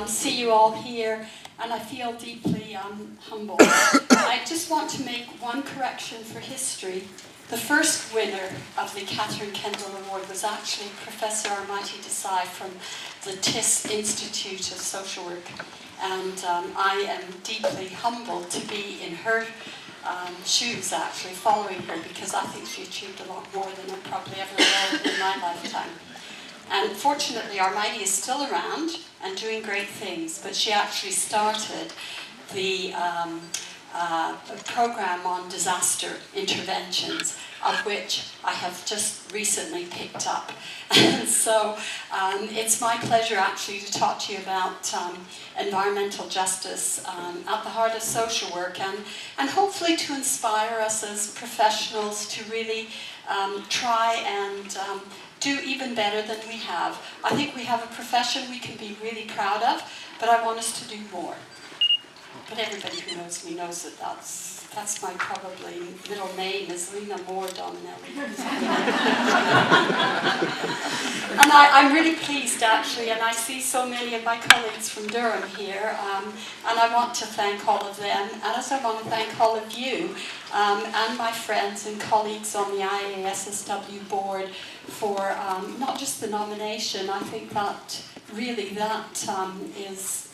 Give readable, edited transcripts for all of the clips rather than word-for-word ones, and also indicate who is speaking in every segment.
Speaker 1: see you all here, and I feel deeply humbled. I just want to make one correction for history. The first winner of the Katherine Kendall Award was actually Professor Armati Desai from the TIS Institute of Social Work, and I am deeply humbled to be in her shoes, actually, following her, because I think she achieved a lot more than I probably ever will in my lifetime. And fortunately, Armati is still around and doing great things, but she actually started the program on disaster interventions, of which I have just recently picked up. And so it's my pleasure actually to talk to you about environmental justice at the heart of social work, and hopefully to inspire us as professionals to really try and do even better than we have. I think we have a profession we can be really proud of, but I want us to do more. But everybody who knows me knows that that's my probably middle name is Lena Dominelli. And I'm really pleased actually, and I see so many of my colleagues from Durham here, and I want to thank all of them, as I want to thank all of you and my friends and colleagues on the SWSD2012 board for not just the nomination. I think that really that is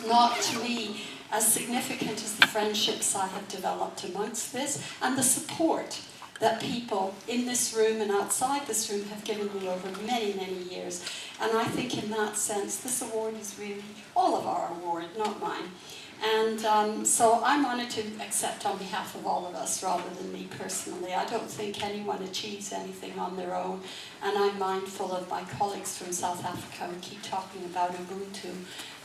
Speaker 1: not, to me, as significant as the friendships I have developed amongst this, and the support that people in this room and outside this room have given me over many, many years. And I think in that sense, this award is really all of our award, not mine. And so I'm honoured to accept on behalf of all of us rather than me personally. I don't think anyone achieves anything on their own, and I'm mindful of my colleagues from South Africa who keep talking about Ubuntu.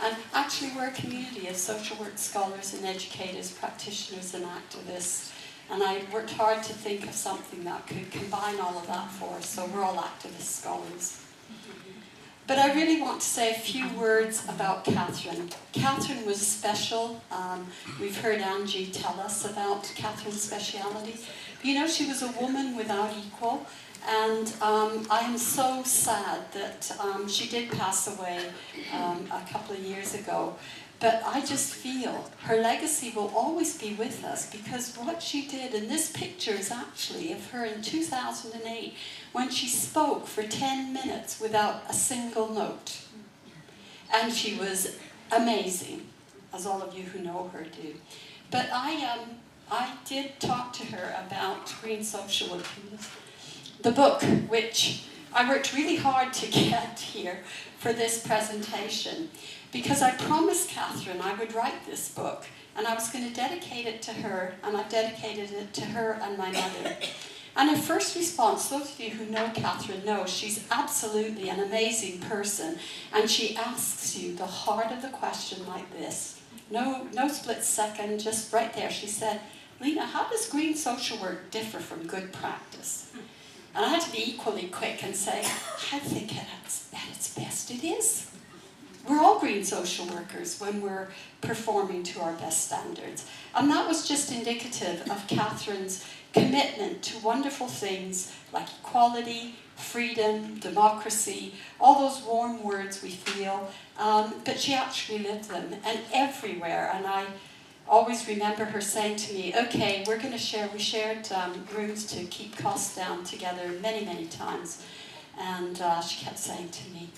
Speaker 1: And actually we're a community of social work scholars and educators, practitioners and activists. And I worked hard to think of something that could combine all of that for us, so we're all activist scholars. But I really want to say a few words about Katherine. Katherine was special. We've heard Angie tell us about Katherine's speciality. But you know, she was a woman without equal. And I am so sad that she did pass away a couple of years ago. But I just feel her legacy will always be with us, because what she did, and this picture is actually of her in 2008, when she spoke for 10 minutes without a single note. And she was amazing, as all of you who know her do. But I did talk to her about green social work, the book, which I worked really hard to get here for this presentation, because I promised Katherine I would write this book, and I was going to dedicate it to her, and I've dedicated it to her and my mother. And her first response, those of you who know Katherine know, she's absolutely an amazing person, and she asks you the heart of the question like this. No split second, just right there. She said, "Lena, how does green social work differ from good practice?" And I had to be equally quick and say, I think at its best it is. We're all green social workers when we're performing to our best standards. And that was just indicative of Katherine's commitment to wonderful things like equality, freedom, democracy, all those warm words we feel, but she actually lived them, and everywhere. And I always remember her saying to me, okay, we're going to share, we shared rooms to keep costs down together many, many times. And she kept saying to me,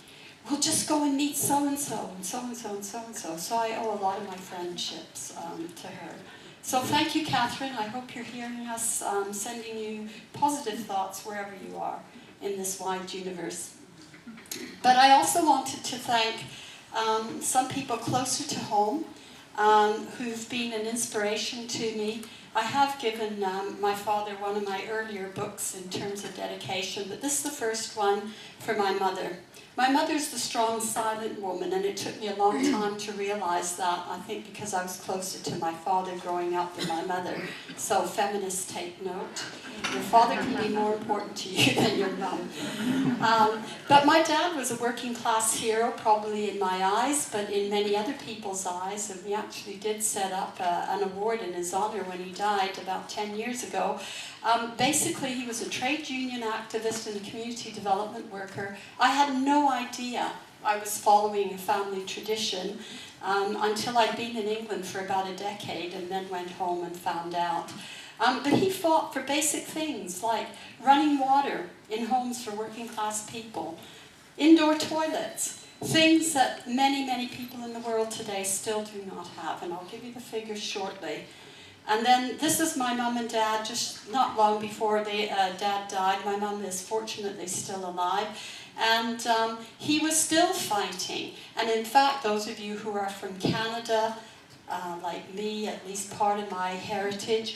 Speaker 1: we'll just go and meet so-and-so, and so-and-so, and so-and-so. So I owe a lot of my friendships to her. So thank you, Katherine. I hope you're hearing us, sending you positive thoughts wherever you are in this wide universe. But I also wanted to thank some people closer to home, who've been an inspiration to me. I have given my father one of my earlier books in terms of dedication, but this is the first one for my mother. My mother's the strong, silent woman, and it took me a long time to realize that, I think because I was closer to my father growing up than my mother. So feminists, take note. Your father can be more important to you than your mum. But my dad was a working class hero, probably in my eyes, but in many other people's eyes, and we actually did set up an award in his honor when he died about 10 years ago. Basically, he was a trade union activist and a community development worker. I had no idea I was following a family tradition until I'd been in England for about a decade and then went home and found out. But he fought for basic things like running water in homes for working class people, indoor toilets, things that many, many people in the world today still do not have. And I'll give you the figures shortly. And then this is my mum and dad, just not long before dad died. My mum is fortunately still alive. And he was still fighting. And in fact, those of you who are from Canada, like me, at least part of my heritage,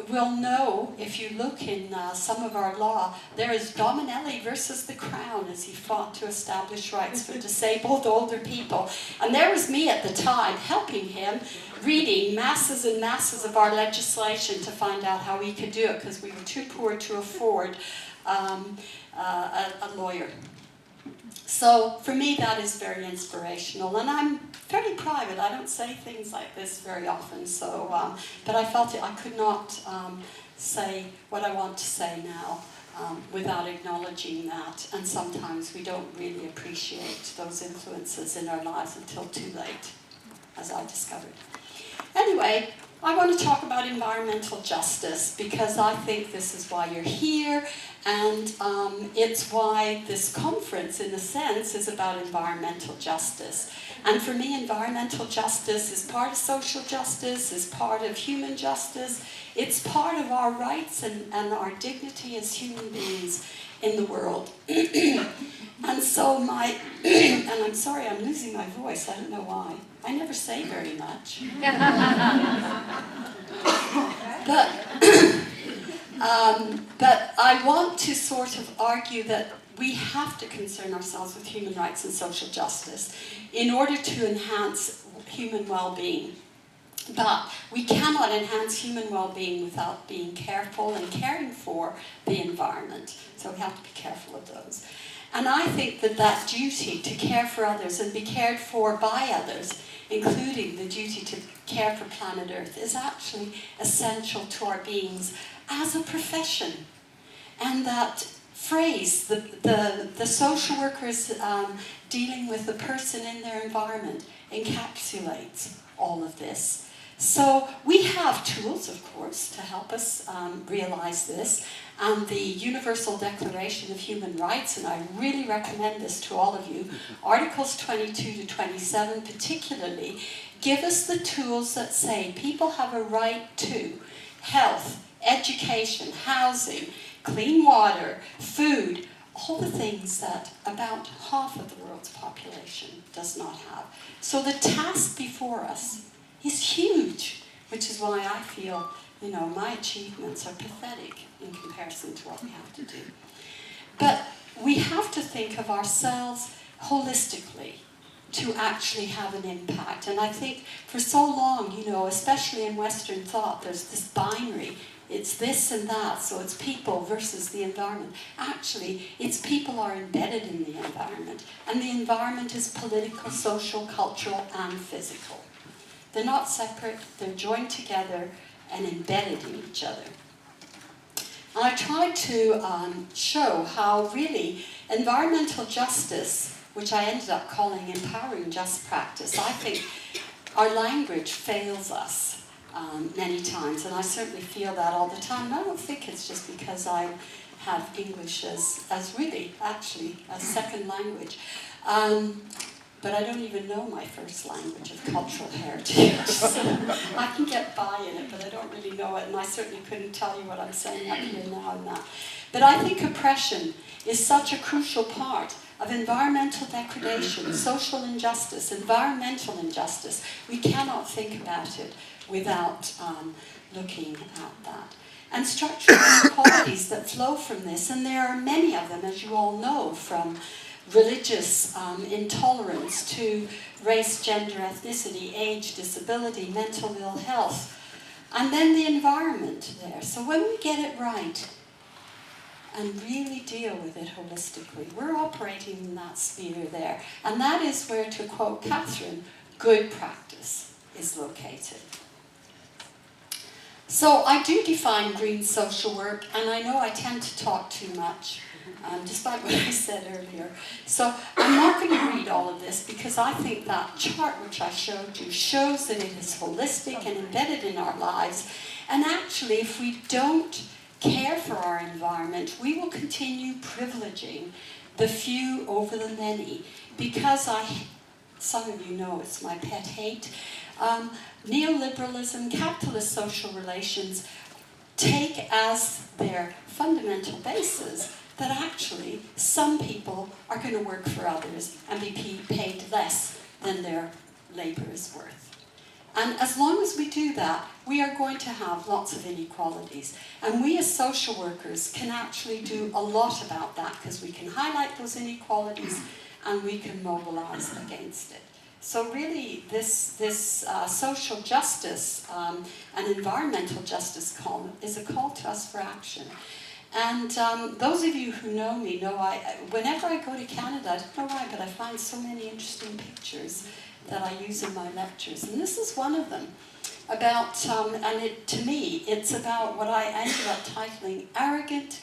Speaker 1: will know, if you look in some of our law, there is Dominelli versus the Crown as he fought to establish rights for disabled older people. And there was me at the time helping him, reading masses and masses of our legislation to find out how we could do it, because we were too poor to afford a lawyer. So for me, that is very inspirational, and I'm fairly private. I don't say things like this very often, so but I felt I could not say what I want to say now without acknowledging that, and sometimes we don't really appreciate those influences in our lives until too late, as I discovered. Anyway, I want to talk about environmental justice because I think this is why you're here, and it's why this conference, in a sense, is about environmental justice. And for me, environmental justice is part of social justice, is part of human justice. It's part of our rights and our dignity as human beings in the world. And so and I'm sorry, I'm losing my voice, I don't know why. I never say very much. But I want to sort of argue that we have to concern ourselves with human rights and social justice in order to enhance human well-being. But we cannot enhance human well-being without being careful and caring for the environment. So we have to be careful of those. And I think that that duty to care for others and be cared for by others, including the duty to care for planet Earth, is actually essential to our beings as a profession. And that phrase, the social workers dealing with the person in their environment, encapsulates all of this. So we have tools, of course, to help us realize this. And the Universal Declaration of Human Rights, and I really recommend this to all of you, Articles 22 to 27 particularly, give us the tools that say people have a right to health, education, housing, clean water, food, all the things that about half of the world's population does not have. So the task before us is huge, which is why I feel, my achievements are pathetic in comparison to what we have to do. But we have to think of ourselves holistically to actually have an impact. And I think for so long, especially in Western thought, there's this binary. It's this and that, so it's people versus the environment. Actually, it's people are embedded in the environment. And the environment is political, social, cultural, and physical. They're not separate, they're joined together and embedded in each other. And I tried to show how really environmental justice, which I ended up calling empowering just practice, I think our language fails us many times, and I certainly feel that all the time. And I don't think it's just because I have English as really, actually, a second language. But I don't even know my first language of cultural heritage. So I can get by in it, but I don't really know it, and I certainly couldn't tell you what I'm saying up here now and that. But I think oppression is such a crucial part of environmental degradation, social injustice, environmental injustice. We cannot think about it without looking at that. And structural inequalities that flow from this, and there are many of them, as you all know, from religious intolerance to race, gender, ethnicity, age, disability, mental ill health, and then the environment there. So when we get it right and really deal with it holistically, we're operating in that sphere there. And that is where, to quote Katherine, good practice is located. So I do define green social work, and I know I tend to talk too much. despite what I said earlier. So I'm not going to read all of this because I think that chart which I showed you shows that it is holistic and embedded in our lives. And actually, if we don't care for our environment, we will continue privileging the few over the many. Because some of you know it's my pet hate, neoliberalism, capitalist social relations take as their fundamental basis that actually some people are going to work for others and be paid less than their labor is worth. And as long as we do that, we are going to have lots of inequalities. And we as social workers can actually do a lot about that because we can highlight those inequalities and we can mobilize against it. So really, this social justice and environmental justice call is a call to us for action. And those of you who know me know whenever I go to Canada, I don't know why, but I find so many interesting pictures that I use in my lectures. And this is one of them. About, to me, it's about what I ended up titling Arrogant,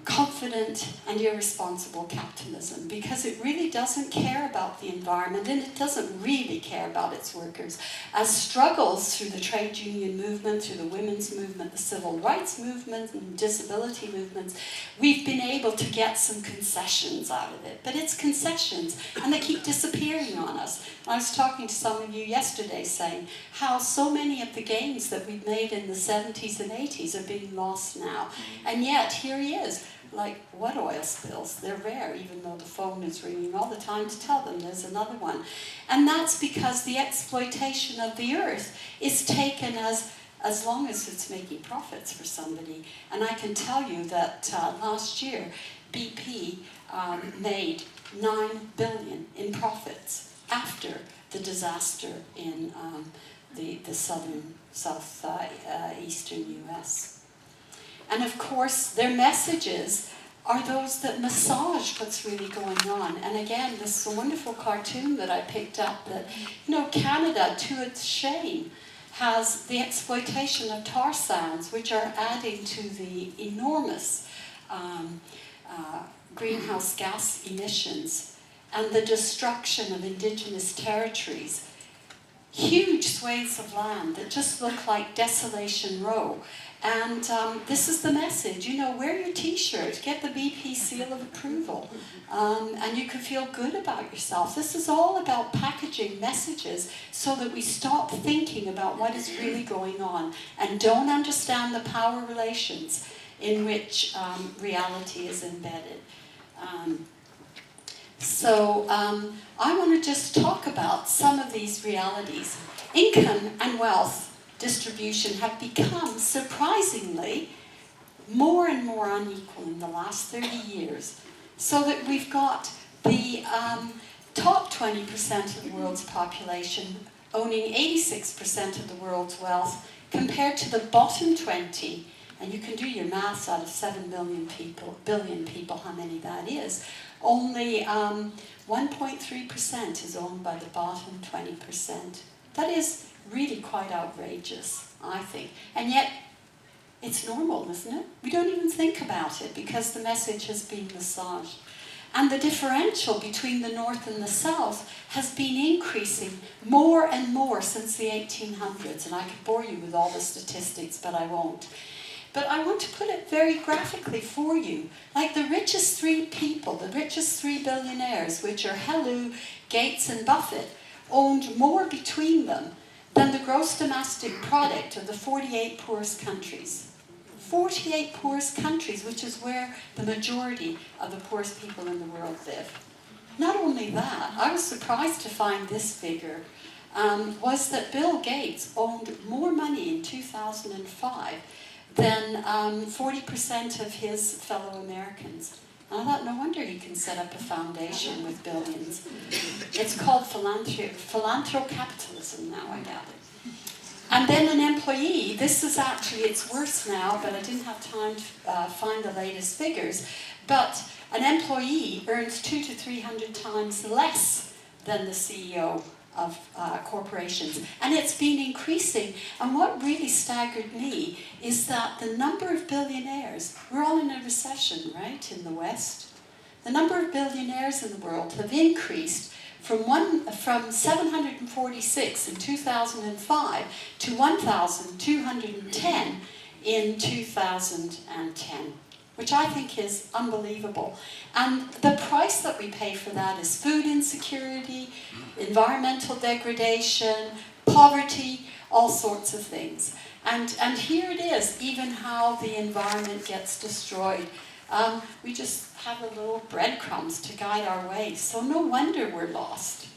Speaker 1: Confident and Irresponsible Capitalism, because it really doesn't care about the environment and it doesn't really care about its workers. As struggles through the trade union movement, through the women's movement, the civil rights movement and disability movements, we've been able to get some concessions out of it. But it's concessions and they keep disappearing on us. I was talking to some of you yesterday saying how so many of the gains that we've made in the 70s and 80s are being lost now. And yet, here he is. Like, what oil spills? They're rare, even though the phone is ringing all the time to tell them there's another one. And that's because the exploitation of the earth is taken as long as it's making profits for somebody. And I can tell you that last year, BP made $9 billion in profits after the disaster in the southeastern US. And of course, their messages are those that massage what's really going on. And again, this wonderful cartoon that I picked up that, Canada, to its shame, has the exploitation of tar sands, which are adding to the enormous greenhouse gas emissions and the destruction of indigenous territories. Huge swathes of land that just look like Desolation Row. And this is the message, wear your t-shirt, get the BP seal of approval, and you can feel good about yourself. This is all about packaging messages so that we stop thinking about what is really going on and don't understand the power relations in which reality is embedded. So I want to just talk about some of these realities. Income and wealth distribution have become surprisingly more and more unequal in the last 30 years, so that we've got the top 20% of the world's population owning 86% of the world's wealth, compared to the bottom 20, and you can do your maths out of 7 billion people, how many that is. Only 1.3% is owned by the bottom 20%. That is really quite outrageous, I think. And yet, it's normal, isn't it? We don't even think about it because the message has been massaged. And the differential between the North and the South has been increasing more and more since the 1800s. And I could bore you with all the statistics, but I won't. But I want to put it very graphically for you. Like the richest three people, the richest 3 billionaires, which are Helou, Gates, and Buffett, owned more between them than the gross domestic product of the 48 poorest countries. 48 poorest countries, which is where the majority of the poorest people in the world live. Not only that, I was surprised to find this figure, was that Bill Gates owned more money in 2005 than 40% of his fellow Americans. And I thought, no wonder he can set up a foundation with billions. It's called philanthrocapitalism now, I gather. And then an employee, this is actually, it's worse now, but I didn't have time to find the latest figures, but an employee earns 200 to 300 times less than the CEO corporations. And it's been increasing. And what really staggered me is that the number of billionaires, we're all in a recession, right, in the West. The number of billionaires in the world have increased from 746 in 2005 to 1,210 in 2010, which I think is unbelievable. And the price that we pay for that is food insecurity, environmental degradation, poverty, all sorts of things. And here it is, even how the environment gets destroyed. We just have a little breadcrumbs to guide our way, so no wonder we're lost.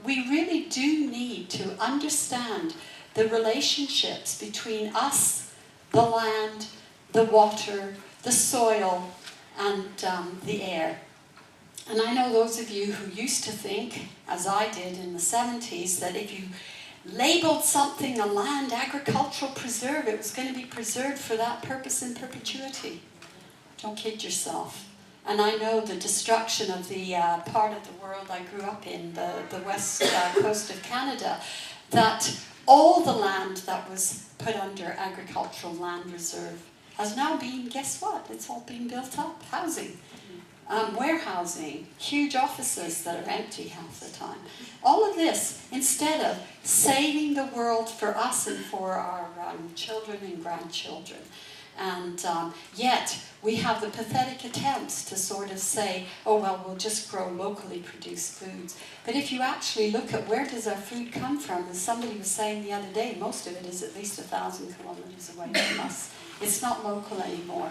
Speaker 1: We really do need to understand the relationships between us, the land, the water, the soil, and the air. And I know those of you who used to think, as I did in the 70s, that if you labeled something a land agricultural preserve, it was going to be preserved for that purpose in perpetuity. Don't kid yourself. And I know the destruction of the part of the world I grew up in, the west coast of Canada, that all the land that was put under agricultural land reserve has now been, guess what? It's all been built up. Housing, warehousing, huge offices that are empty half the time. All of this, instead of saving the world for us and for our children and grandchildren. And yet, we have the pathetic attempts to sort of say, oh, well, we'll just grow locally produced foods. But if you actually look at where does our food come from, as somebody was saying the other day, most of it is at least 1,000 kilometers away from us. It's not local anymore.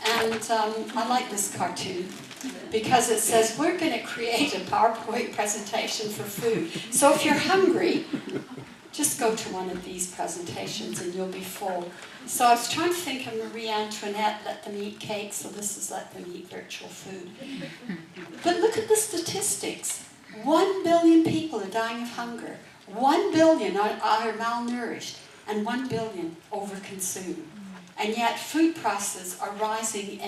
Speaker 1: And I like this cartoon because it says, we're going to create a PowerPoint presentation for food. So if you're hungry, just go to one of these presentations and you'll be full. So I was trying to think of Marie Antoinette, let them eat cake, so this is let them eat virtual food. But look at the statistics. 1 billion people are dying of hunger. 1 billion are malnourished, and 1 billion overconsume. And yet food prices are rising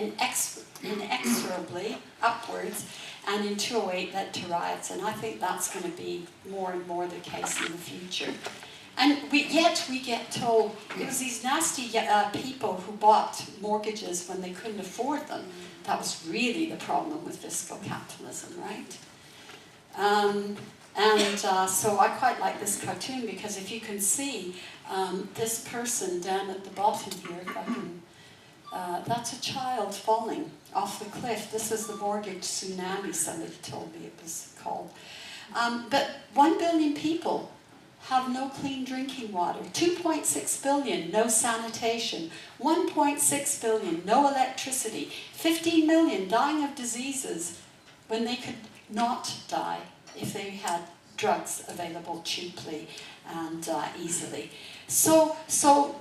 Speaker 1: inexorably upwards, and in 2008 led to riots. And I think that's going to be more and more the case in the future. And yet we get told it was these nasty people who bought mortgages when they couldn't afford them. That was really the problem with fiscal capitalism, right? So I quite like this cartoon because if you can see this person down at the bottom here, if I can, that's a child falling off the cliff. This is the mortgage tsunami, somebody told me it was called. But 1 billion people have no clean drinking water. 2.6 billion, no sanitation. 1.6 billion, no electricity. 15 million dying of diseases when they could not die if they had drugs available cheaply and easily. So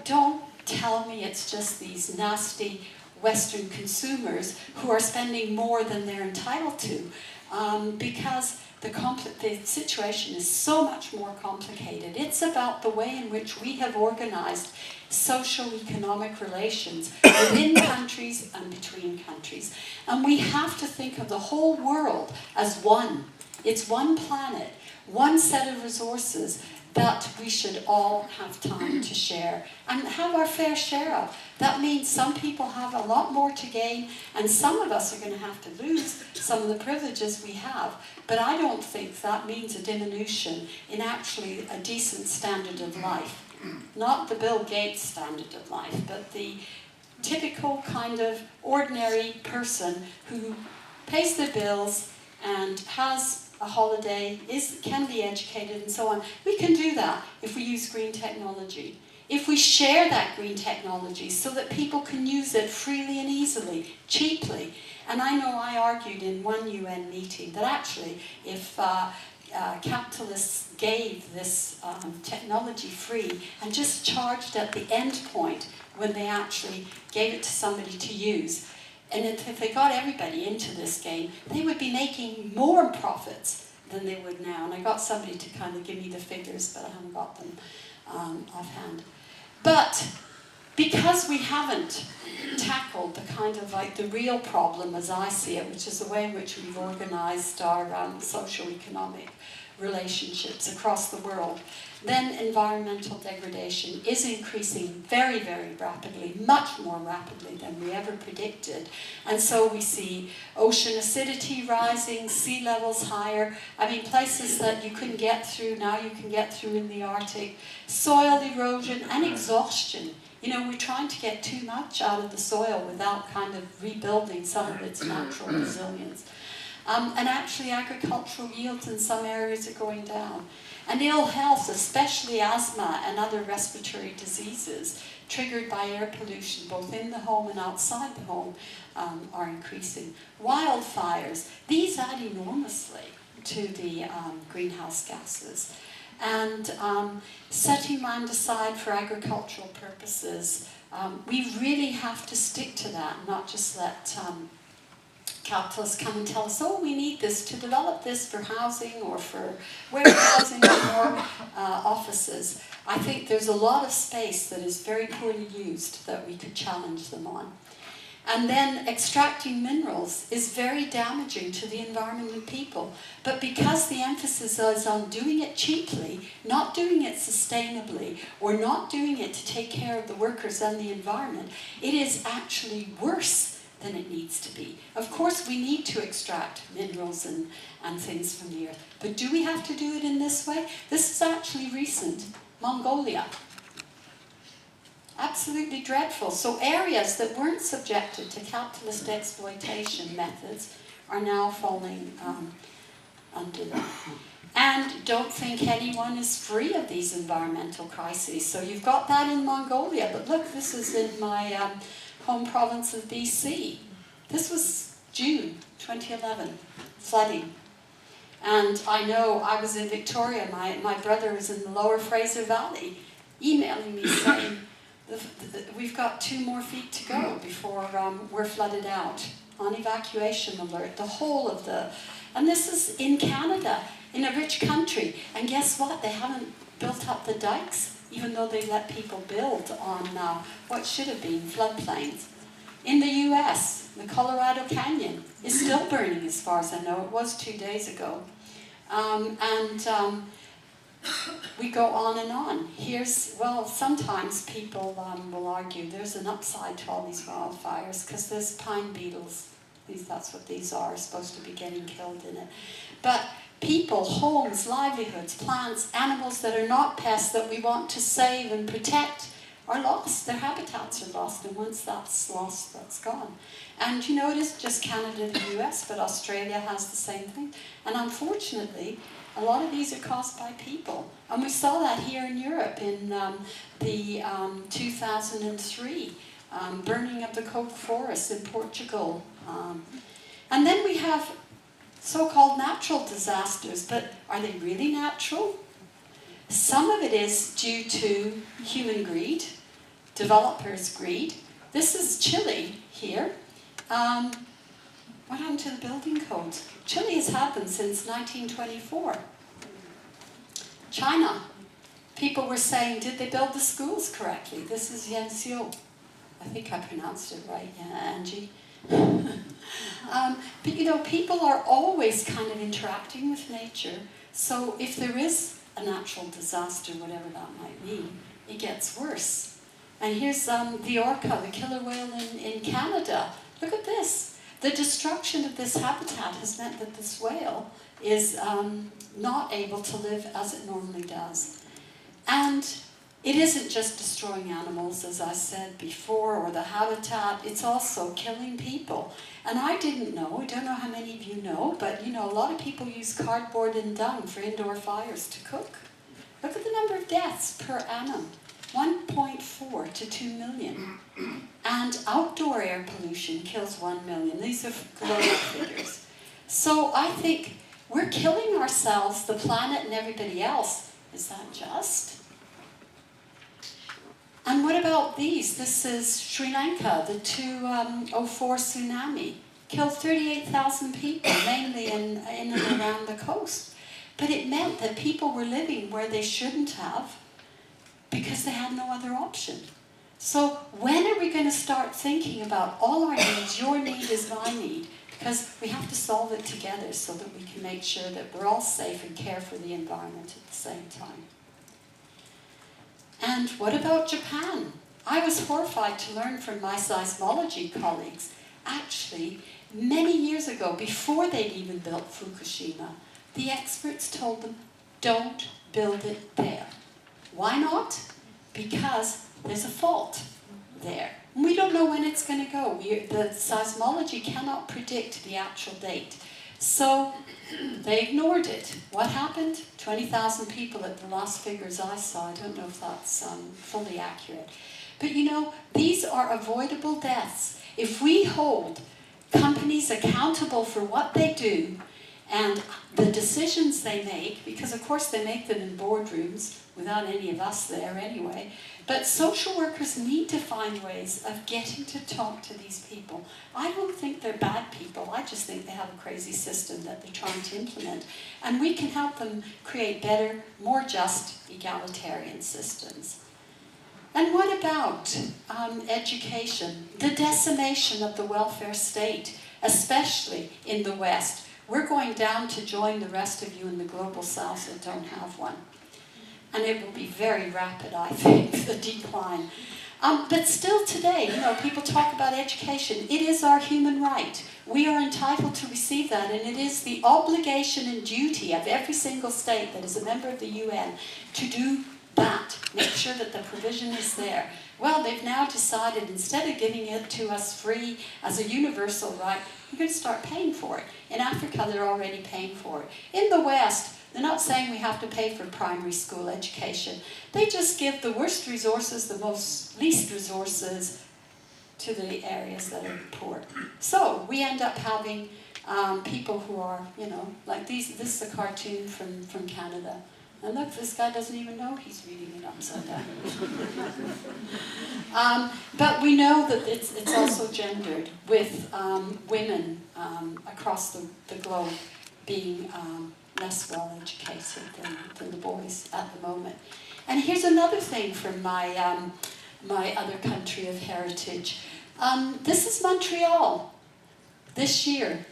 Speaker 1: don't tell me it's just these nasty Western consumers who are spending more than they're entitled to, because the situation is so much more complicated. It's about the way in which we have organized socio-economic relations within countries and between countries. And we have to think of the whole world as one. It's one planet, one set of resources that we should all have time to share and have our fair share of. That means some people have a lot more to gain, and some of us are going to have to lose some of the privileges we have. But I don't think that means a diminution in actually a decent standard of life. Not the Bill Gates standard of life, but the typical kind of ordinary person who pays their bills and has a holiday, can be educated and so on. We can do that if we use green technology. If we share that green technology so that people can use it freely and easily, cheaply. And I know I argued in one UN meeting that actually if capitalists gave this technology free and just charged at the end point when they actually gave it to somebody to use, and if they got everybody into this game, they would be making more profits than they would now. And I got somebody to kind of give me the figures, but I haven't got them offhand. But because we haven't tackled the kind of like the real problem as I see it, which is the way in which we've organized our socio-economic relationships across the world, then environmental degradation is increasing very, very rapidly, much more rapidly than we ever predicted. And so we see ocean acidity rising, sea levels higher. I mean, places that you couldn't get through, now you can get through in the Arctic. Soil erosion and exhaustion. You know, we're trying to get too much out of the soil without kind of rebuilding some of its natural resilience. And actually agricultural yields in some areas are going down. And ill health, especially asthma and other respiratory diseases triggered by air pollution, both in the home and outside the home, are increasing. Wildfires, these add enormously to the greenhouse gases. And setting land aside for agricultural purposes, we really have to stick to that, not just let capitalists come and tell us, oh, we need this to develop this for housing or for warehousing or more offices. I think there's a lot of space that is very poorly used that we could challenge them on. And then extracting minerals is very damaging to the environment and people. But because the emphasis is on doing it cheaply, not doing it sustainably, or not doing it to take care of the workers and the environment, it is actually worse than it needs to be. Of course, we need to extract minerals and things from the earth. But do we have to do it in this way? This is actually recent. Mongolia. Absolutely dreadful. So areas that weren't subjected to capitalist exploitation methods are now falling under them. And don't think anyone is free of these environmental crises. So you've got that in Mongolia. But look, this is in my home province of BC. This was June 2011, flooding. And I know I was in Victoria, my brother was in the Lower Fraser Valley, emailing me saying, we've got 2 more feet to go before we're flooded out. On evacuation alert, the whole of the... And this is in Canada, in a rich country. And guess what? They haven't built up the dikes, even though they let people build on what should have been floodplains. In the US, the Colorado Canyon is still burning as far as I know. It was 2 days ago. We go on and on. Sometimes people will argue there's an upside to all these wildfires because there's pine beetles. That's what these are, supposed to be getting killed in it. But people, homes, livelihoods, plants, animals that are not pests that we want to save and protect are lost. Their habitats are lost, and once that's lost, that's gone. And you know, it isn't just Canada and the US, but Australia has the same thing. And unfortunately, a lot of these are caused by people. And we saw that here in Europe in the 2003 burning of the Coke forest in Portugal. And then we have so-called natural disasters, but are they really natural? Some of it is due to human greed, developers' greed. This is Chile here. What happened to the building codes? Chile has had them since 1924. China. People were saying, did they build the schools correctly? This is Yanxiu. I think I pronounced it right, yeah, Angie. But you know, people are always kind of interacting with nature. So if there is a natural disaster, whatever that might be, it gets worse. And here's the orca, the killer whale in Canada. Look at this. The destruction of this habitat has meant that this whale is not able to live as it normally does. And it isn't just destroying animals, as I said before, or the habitat, it's also killing people. And I didn't know, I don't know how many of you know, but you know, a lot of people use cardboard and dung for indoor fires to cook. Look at the number of deaths per annum, 1.4 to 2 million. And outdoor air pollution kills 1 million. These are global figures. So I think we're killing ourselves, the planet, and everybody else. Is that just? And what about these? This is Sri Lanka, the 2004 tsunami. Killed 38,000 people, mainly in and around the coast. But it meant that people were living where they shouldn't have because they had no other option. So when are we going to start thinking about all our needs? Your need is my need. because we have to solve it together so that we can make sure that we're all safe and care for the environment at the same time. And what about Japan? I was horrified to learn from my seismology colleagues, actually, many years ago, before they'd even built Fukushima, the experts told them, don't build it there. Why not? Because there's a fault there. We don't know when it's going to go. The seismology cannot predict the actual date. So they ignored it. What happened? 20,000 people at the last figures I saw. I don't know if that's fully accurate. But you know, these are avoidable deaths. If we hold companies accountable for what they do and the decisions they make, because of course they make them in boardrooms without any of us there anyway, but social workers need to find ways of getting to talk to these people. I don't think they're bad people, I just think they have a crazy system that they're trying to implement. And we can help them create better, more just, egalitarian systems. And what about education? The decimation of the welfare state, especially in the West. We're going down to join the rest of you in the global South that don't have one. And it will be very rapid, I think, the decline. But still today, you know, people talk about education. It is our human right. We are entitled to receive that, and it is the obligation and duty of every single state that is a member of the UN to do that, make sure that the provision is there. Well, they've now decided, instead of giving it to us free as a universal right, we're going to start paying for it. In Africa, they're already paying for it. In the West, they're not saying we have to pay for primary school education. They just give the worst resources, the least resources, to the areas that are poor. So we end up having people who are, you know, like these. This is a cartoon from Canada. And look, this guy doesn't even know he's reading it upside down. But we know that it's also gendered, with women across the globe being less well educated than the boys at the moment. And here's another thing from my my other country of heritage. This is Montreal this year,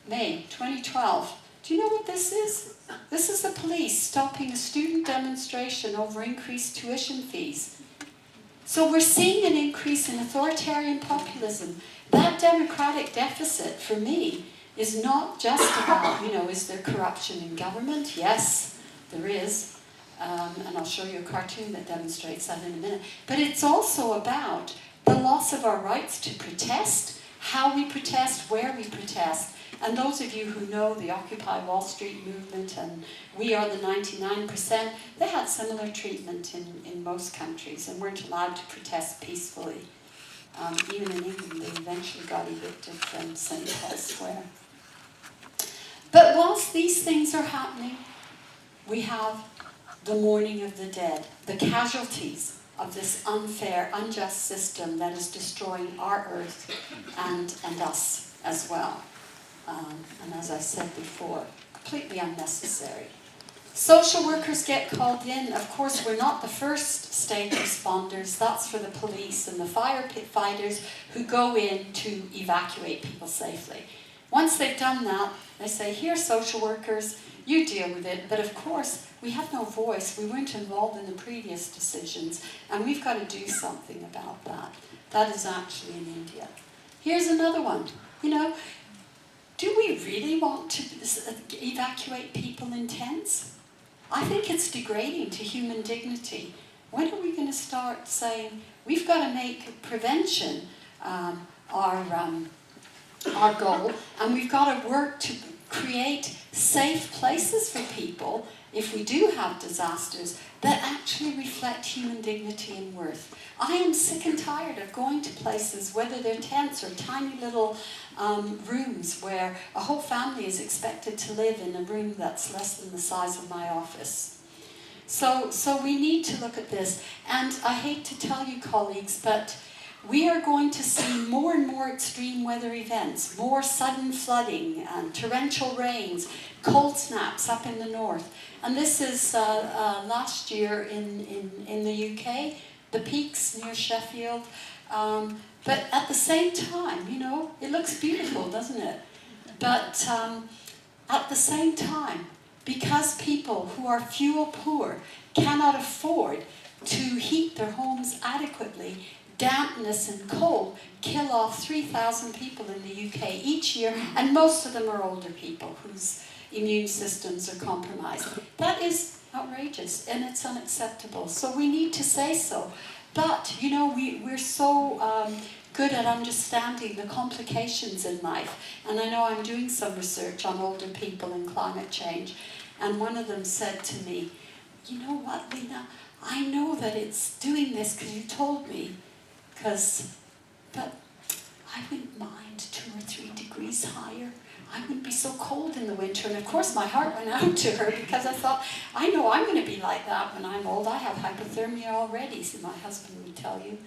Speaker 1: May 2012. Do you know what this is? This is the police stopping a student demonstration over increased tuition fees. So we're seeing an increase in authoritarian populism. That democratic deficit, for me, is not just about, you know, is there corruption in government? Yes, there is. And I'll show you a cartoon that demonstrates that in a minute. But it's also about the loss of our rights to protest, how we protest, where we protest. And those of you who know the Occupy Wall Street movement and We Are the 99%, they had similar treatment in most countries and weren't allowed to protest peacefully. Even in England, they eventually got evicted from St. Paul's Square. But whilst these things are happening, we have the mourning of the dead, the casualties of this unfair, unjust system that is destroying our earth and us as well. And as I said before, completely unnecessary. Social workers get called in. Of course, we're not the first state responders. That's for the police and the fire pit fighters who go in to evacuate people safely. Once they've done that, they say, here, social workers, you deal with it. But of course, we have no voice. We weren't involved in the previous decisions, and we've got to do something about that. That is actually in India. Here's another one. You know, do we really want to evacuate people in tents? I think it's degrading to human dignity. When are we going to start saying, we've got to make prevention our goal, and we've got to work to create safe places for people, if we do have disasters, that actually reflect human dignity and worth. I am sick and tired of going to places, whether they're tents or tiny little rooms where a whole family is expected to live in a room that's less than the size of my office. So we need to look at this. And I hate to tell you, colleagues, but we are going to see more and more extreme weather events, more sudden flooding, and torrential rains, cold snaps up in the north. And this is last year in the UK, the peaks near Sheffield. But at the same time, you know, it looks beautiful, doesn't it? But at the same time, because people who are fuel poor cannot afford to heat their homes adequately, dampness and cold kill off 3,000 people in the UK each year, and most of them are older people whose immune systems are compromised. That is outrageous and it's unacceptable. So we need to say so. But, you know, we're so good at understanding the complications in life. And I know I'm doing some research on older people and climate change. And one of them said to me, you know what, Lena, I know that it's doing this because you told me. But I wouldn't mind 2 or 3 degrees higher. I wouldn't be so cold in the winter. And of course my heart went out to her because I thought, I know I'm going to be like that when I'm old. I have hypothermia already, so my husband would tell you.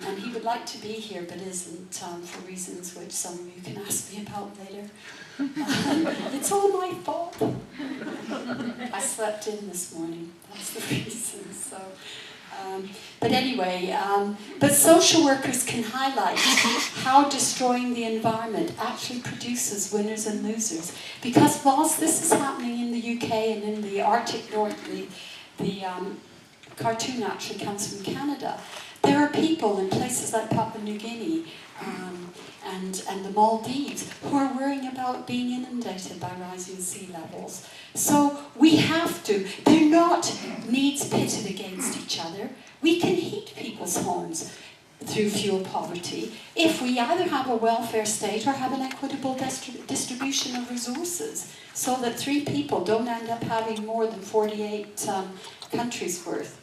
Speaker 1: And he would like to be here, but isn't, for reasons which some of you can ask me about later. It's all my fault. I slept in this morning. That's the reason. So, but anyway, but social workers can highlight how destroying the environment actually produces winners and losers. Because whilst this is happening in the UK and in the Arctic North, the cartoon actually comes from Canada, there are people in places like Papua New Guinea and the Maldives who are worrying about being inundated by rising sea levels. So we have to, they're not needs pitted against each other. We can heat people's homes through fuel poverty if we either have a welfare state or have an equitable distribution of resources so that 3 people don't end up having more than 48 countries worth.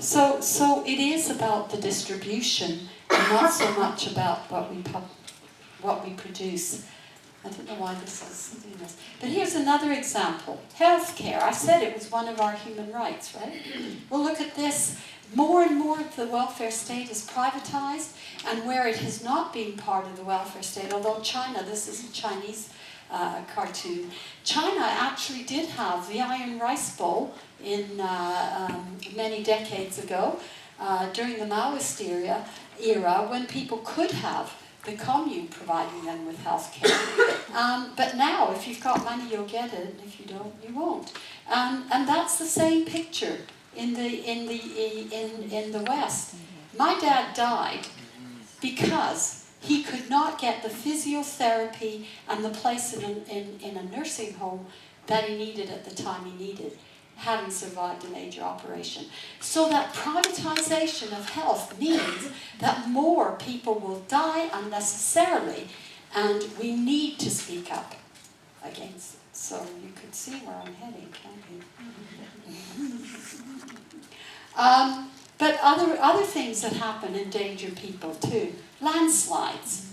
Speaker 1: So it is about the distribution and not so much about what we produce. I don't know why this is doing this. But here's another example. Healthcare. I said it was one of our human rights, right? Well, look at this. More and more of the welfare state is privatized, and where it has not been part of the welfare state, although China, this is a Chinese cartoon, China actually did have the iron rice bowl in many decades ago, during the Maoist era, when people could have the commune providing them with health care. But now, if you've got money, you'll get it, and if you don't, you won't. And that's the same picture in the West. My dad died because he could not get the physiotherapy and the place in a nursing home that he needed at the time he needed, having survived a major operation. So that privatization of health means that more people will die unnecessarily, and we need to speak up against it. So you could see where I'm heading, can't you? But other things that happen endanger people too. Landslides.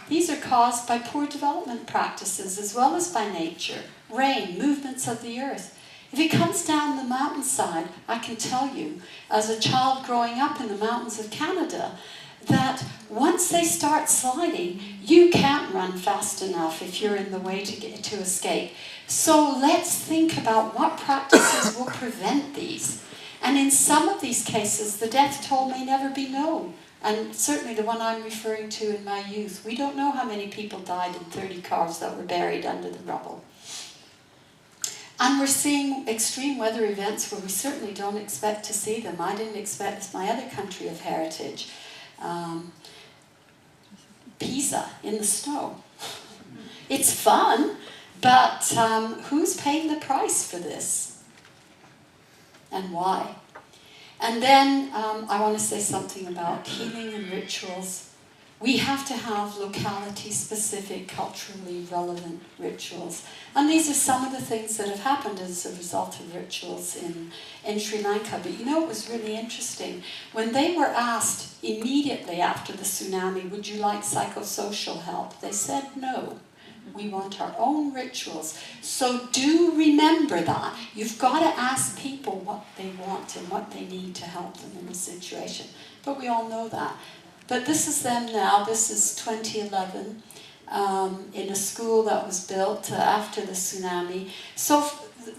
Speaker 1: These are caused by poor development practices as well as by nature. Rain, movements of the earth. If it comes down the mountainside, I can tell you, as a child growing up in the mountains of Canada, that once they start sliding, you can't run fast enough if you're in the way to escape. So let's think about what practices will prevent these. And in some of these cases, the death toll may never be known. And certainly the one I'm referring to in my youth, we don't know how many people died in 30 cars that were buried under the rubble. And we're seeing extreme weather events where we certainly don't expect to see them. I didn't expect, it's my other country of heritage. Pisa in the snow. It's fun, but who's paying the price for this? And why? And then I want to say something about healing and rituals. We have to have locality-specific, culturally relevant rituals. And these are some of the things that have happened as a result of rituals in Sri Lanka. But you know, it was really interesting. When they were asked immediately after the tsunami, would you like psychosocial help? They said no. We want our own rituals. So do remember that. You've got to ask people what they want and what they need to help them in the situation. But we all know that. But this is them now. This is 2011 in a school that was built after the tsunami. So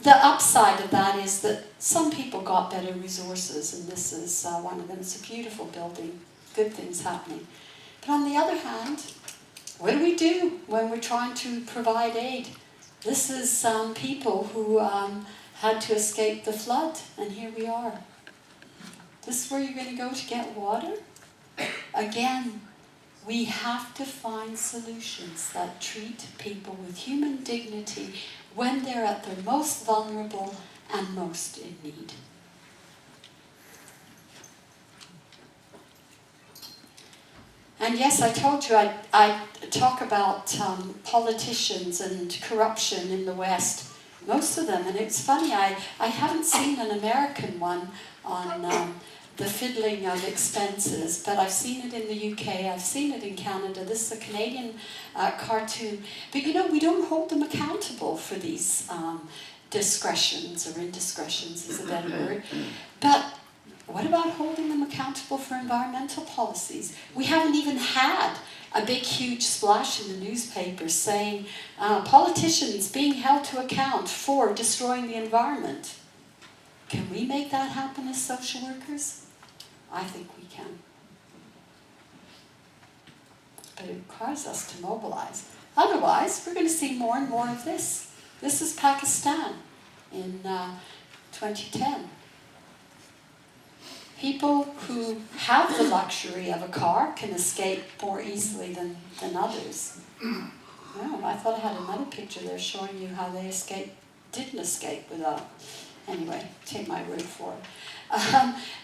Speaker 1: the upside of that is that some people got better resources, and this is one of them. It's a beautiful building, good things happening. But on the other hand, what do we do when we're trying to provide aid? This is people who had to escape the flood, and here we are. This is where you're going to go to get water? Again, we have to find solutions that treat people with human dignity when they're at their most vulnerable and most in need. And yes, I told you I talk about politicians and corruption in the West, most of them. And it's funny, I haven't seen an American one on the fiddling of expenses, but I've seen it in the UK, I've seen it in Canada. This is a Canadian cartoon. But you know, we don't hold them accountable for these discretions, or indiscretions is a better word. But what about holding them accountable for environmental policies? We haven't even had a big, huge splash in the newspapers saying politicians being held to account for destroying the environment. Can we make that happen as social workers? I think we can. But it requires us to mobilize. Otherwise, we're going to see more and more of this. This is Pakistan in 2010. People who have the luxury of a car can escape more easily than others. Oh, I thought I had another picture there showing you how they didn't escape without. Anyway, take my word for it.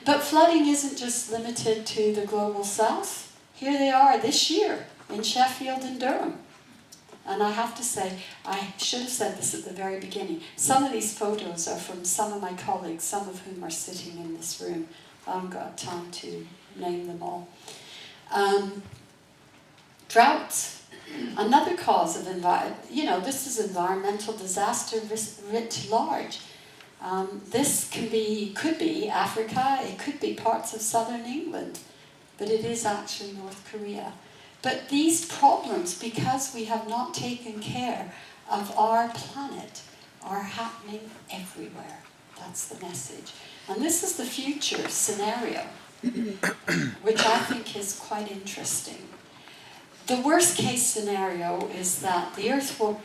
Speaker 1: But flooding isn't just limited to the global south. Here they are this year in Sheffield and Durham. And I have to say, I should have said this at the very beginning. Some of these photos are from some of my colleagues, some of whom are sitting in this room. I haven't got time to name them all. Droughts, another cause of this is environmental disaster writ large. This could be Africa, it could be parts of southern England, but it is actually North Korea. But these problems, because we have not taken care of our planet, are happening everywhere. That's the message. And this is the future scenario, which I think is quite interesting. The worst case scenario is that the Earth will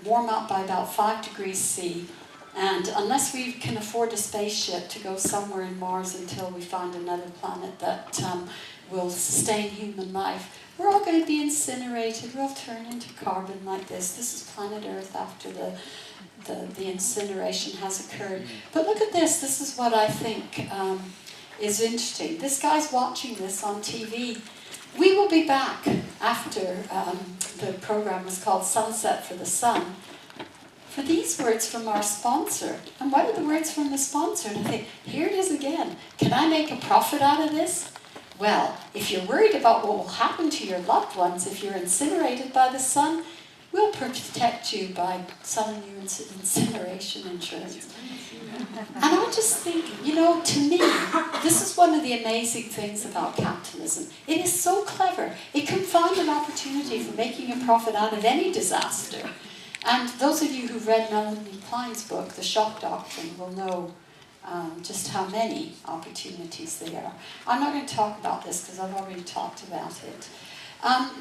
Speaker 1: warm up by about 5 degrees C, and unless we can afford a spaceship to go somewhere in Mars until we find another planet that will sustain human life, we're all going to be incinerated. We'll turn into carbon like this. This is planet Earth after the incineration has occurred. But look at this. This is what I think is interesting. This guy's watching this on TV. We will be back after the program was called Sunset for the Sun for these words from our sponsor. And what are the words from the sponsor? And I think, here it is again. Can I make a profit out of this? Well, if you're worried about what will happen to your loved ones if you're incinerated by the sun, we'll protect you by selling you incineration insurance. And I just think, to me, this is one of the amazing things about capitalism. It is so clever. It can find an opportunity for making a profit out of any disaster. And those of you who've read Melanie Klein's book, The Shock Doctrine, will know just how many opportunities there are. I'm not going to talk about this because I've already talked about it.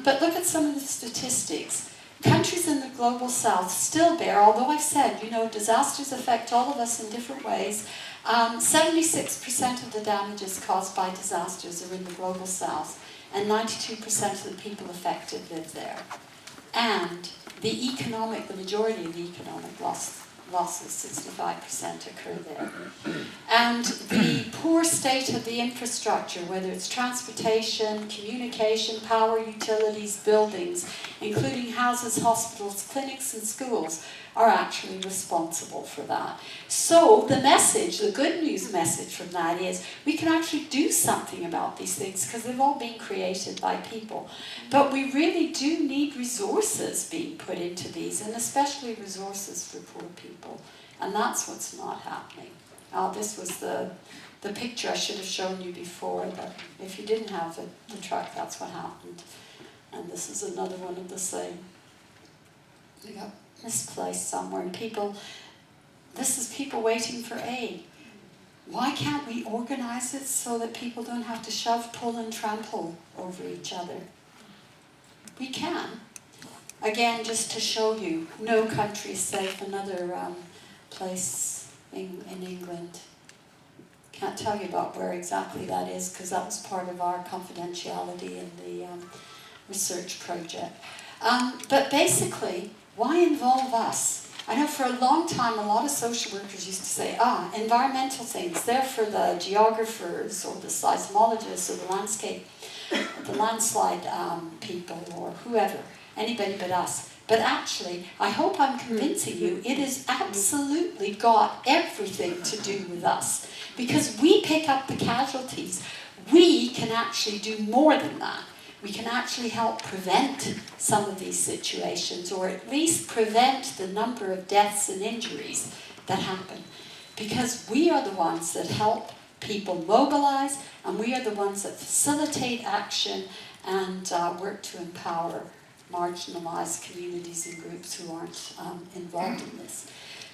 Speaker 1: But look at some of the statistics. Countries in the global south still bear, although I've said, disasters affect all of us in different ways, 76% of the damages caused by disasters are in the global south, and 92% of the people affected live there. And the majority of the economic losses, 65% occur there. And the poor state of the infrastructure, whether it's transportation, communication, power, utilities, buildings, including houses, hospitals, clinics, and schools, are actually responsible for that. So the message, the good news message from that is we can actually do something about these things because they've all been created by people. But we really do need resources being put into these, and especially resources for poor people. And that's what's not happening. This was the picture I should have shown you before, that if you didn't have the truck, that's what happened. And this is another one of the same. They got misplaced somewhere, and this is people waiting for aid. Why can't we organize it so that people don't have to shove, pull, and trample over each other? we can. Again, just to show you, no country is safe. Another place in England. Can't tell you about where exactly that is because that was part of our confidentiality in the research project. But basically, why involve us? I know for a long time a lot of social workers used to say, environmental things, they're for the geographers or the seismologists or the landslide people or whoever, anybody but us. But actually, I hope I'm convincing you, it has absolutely got everything to do with us. Because we pick up the casualties, we can actually do more than that. We can actually help prevent some of these situations, or at least prevent the number of deaths and injuries that happen. Because we are the ones that help people mobilize, and we are the ones that facilitate action and work to empower marginalized communities and groups who aren't involved in this.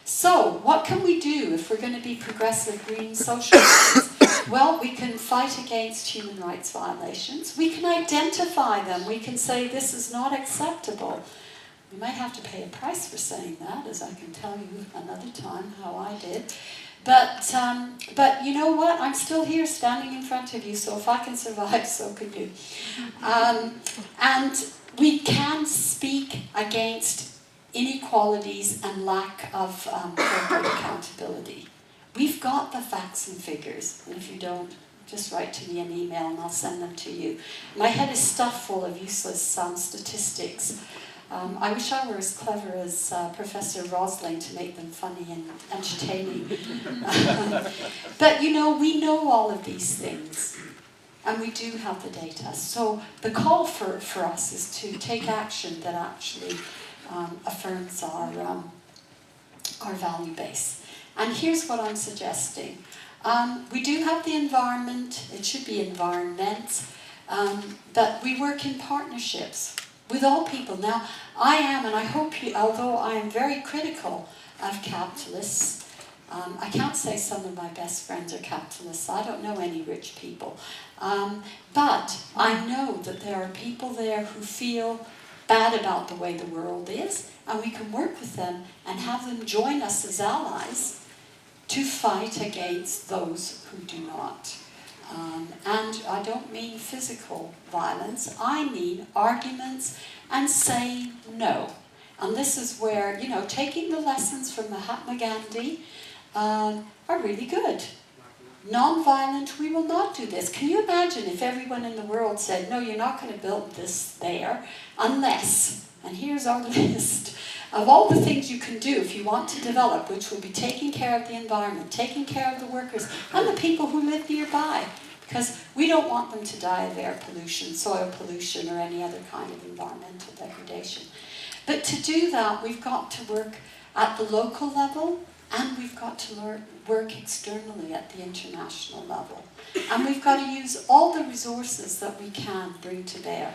Speaker 1: So, what can we do if we're going to be progressive green social workers? Well, we can fight against human rights violations. We can identify them. We can say this is not acceptable. We might have to pay a price for saying that, as I can tell you another time how I did. But you know what? I'm still here standing in front of you, so if I can survive, so can you. And we can speak against inequalities and lack of corporate accountability. We've got the facts and figures, and if you don't, just write to me an email and I'll send them to you. My head is stuffed full of useless statistics. I wish I were as clever as Professor Rosling to make them funny and entertaining. But you know, we know all of these things, and we do have the data. So the call for us is to take action that actually affirms our value base. And here's what I'm suggesting. We do have the environment, it should be environments, but we work in partnerships with all people. Now, I am, and I hope you, although I am very critical of capitalists, I can't say some of my best friends are capitalists. I don't know any rich people. But I know that there are people there who feel bad about the way the world is, and we can work with them and have them join us as allies to fight against those who do not. And I don't mean physical violence, I mean arguments and saying no. And this is where, you know, taking the lessons from Mahatma Gandhi are really good. Non-violent, we will not do this. Can you imagine if everyone in the world said, no, you're not going to build this there, unless, and here's our list, of all the things you can do if you want to develop, which will be taking care of the environment, taking care of the workers, and the people who live nearby. Because we don't want them to die of air pollution, soil pollution, or any other kind of environmental degradation. But to do that, we've got to work at the local level, and we've got to work externally at the international level. And we've got to use all the resources that we can bring to bear.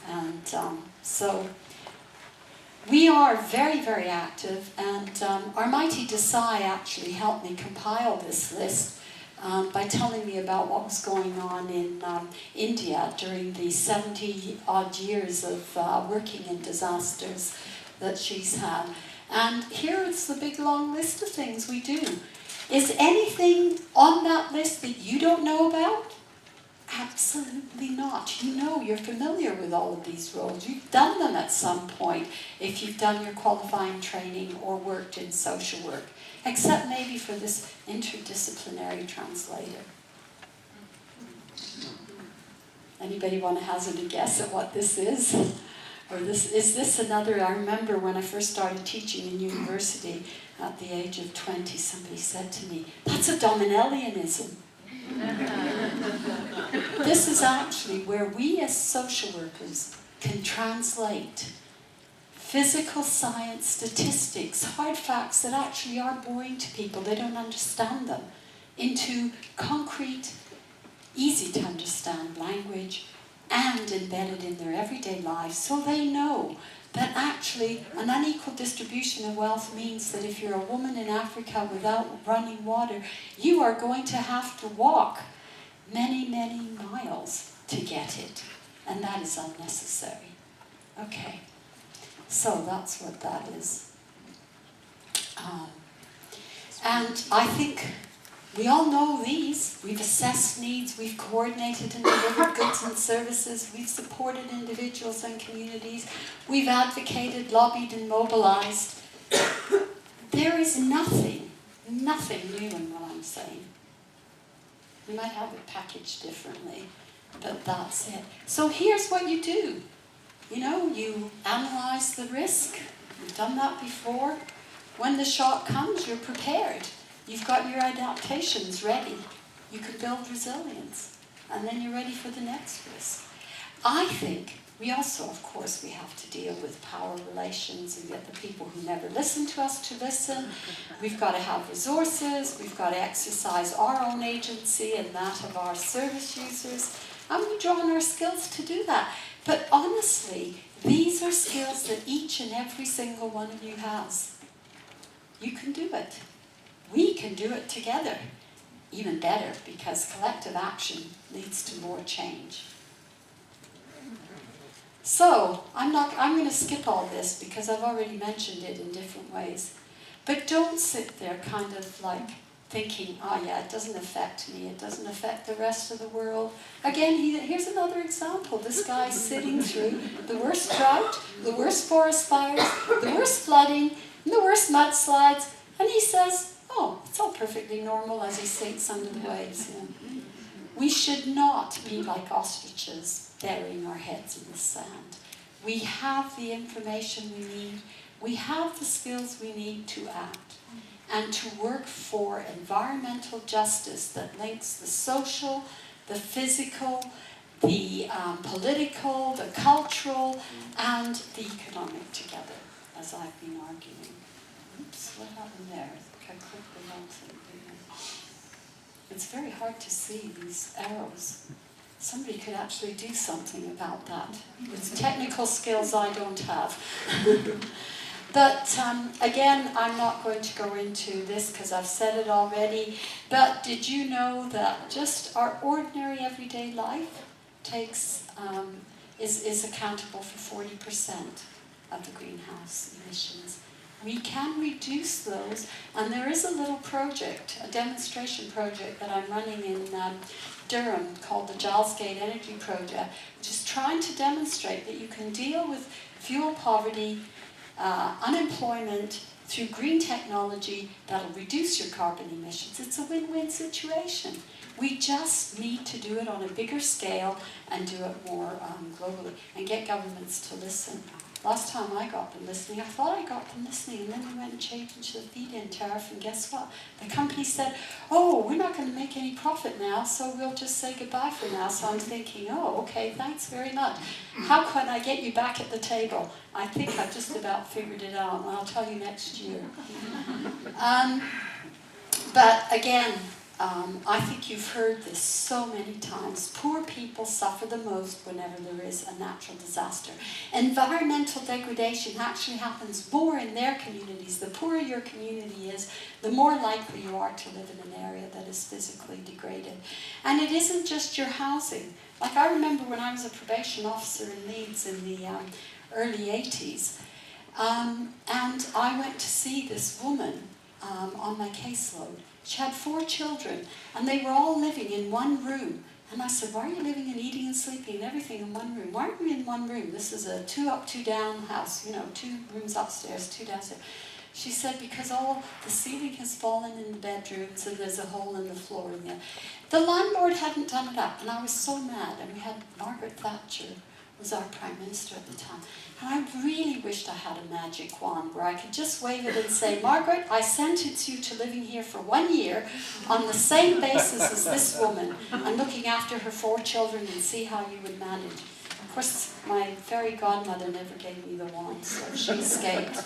Speaker 1: And so we are very, very active, and our mighty Desai actually helped me compile this list by telling me about what was going on in India during the 70-odd years of working in disasters that she's had. And here is the big long list of things we do. Is anything on that list that you don't know about? Absolutely not. You know, you're familiar with all of these roles. You've done them at some point if you've done your qualifying training or worked in social work, except maybe for this interdisciplinary translator. Anybody want to hazard a guess at what this is? Or is this another? I remember when I first started teaching in university at the age of 20, somebody said to me, that's a Dominellianism. This is actually where we as social workers can translate physical science statistics, hard facts that actually are boring to people, they don't understand them, into concrete, easy to understand language and embedded in their everyday lives, so they know that actually an unequal distribution of wealth means that if you're a woman in Africa without running water, you are going to have to walk many, many miles to get it. And that is unnecessary. Okay, so that's what that is. And I think we all know these. We've assessed needs, we've coordinated and delivered goods and services, we've supported individuals and communities, we've advocated, lobbied and mobilized. There is nothing new in what I'm saying. We might have it packaged differently, but that's it. So here's what you do. You know, you analyze the risk. You've done that before. When the shock comes, you're prepared. You've got your adaptations ready. You can build resilience. And then you're ready for the next risk. I think we also, of course, we have to deal with power relations and get the people who never listen to us to listen. We've got to have resources. We've got to exercise our own agency and that of our service users. And we draw on our skills to do that. But honestly, these are skills that each and every single one of you has. You can do it. We can do it together. Even better, because collective action leads to more change. So, I'm going to skip all this because I've already mentioned it in different ways. But don't sit there kind of like thinking, oh yeah, it doesn't affect me, it doesn't affect the rest of the world. Again, here's another example. This guy's sitting through the worst drought, the worst forest fires, the worst flooding, and the worst mudslides, and he says, oh, it's all perfectly normal as he sinks under the waves. Yeah. We should not be like ostriches burying our heads in the sand. We have the information we need, we have the skills we need to act, and to work for environmental justice that links the social, the physical, the political, the cultural, and the economic together, as I've been arguing. Oops, what happened there? I think I clicked the wrong thing. It's very hard to see these arrows. Somebody could actually do something about that. It's technical skills I don't have. But again, I'm not going to go into this because I've said it already. But did you know that just our ordinary everyday life is accountable for 40% of the greenhouse emissions? We can reduce those, and there is a little project, a demonstration project that I'm running in Durham called the Giles Gate Energy Project, which is trying to demonstrate that you can deal with fuel poverty, unemployment through green technology that'll reduce your carbon emissions. It's a win-win situation. We just need to do it on a bigger scale and do it more globally and get governments to listen. Last time I got them listening, I thought I got them listening, and then we went and changed the feed-in tariff, and guess what? The company said, oh, we're not going to make any profit now, so we'll just say goodbye for now. So I'm thinking, oh, okay, thanks very much. How can I get you back at the table? I think I've just about figured it out, and I'll tell you next year. But again, I think you've heard this so many times. Poor people suffer the most whenever there is a natural disaster. Environmental degradation actually happens more in their communities. The poorer your community is, the more likely you are to live in an area that is physically degraded. And it isn't just your housing. Like I remember when I was a probation officer in Leeds in the early 80s, and I went to see this woman on my caseload. She had 4 children, and they were all living in one room. And I said, why are you living and eating and sleeping and everything in one room? Why aren't we in one room? This is a 2 up, 2 down house, 2 rooms upstairs, 2 downstairs. She said, because all the ceiling has fallen in the bedrooms and there's a hole in the floor in there. The landlord hadn't done it up, and I was so mad. And we had Margaret Thatcher was our Prime Minister at the time. And I really wished I had a magic wand where I could just wave it and say, Margaret, I sentence you to living here for 1 year on the same basis as this woman and looking after her 4 children and see how you would manage. Of course, my fairy godmother never gave me the wand, so she escaped.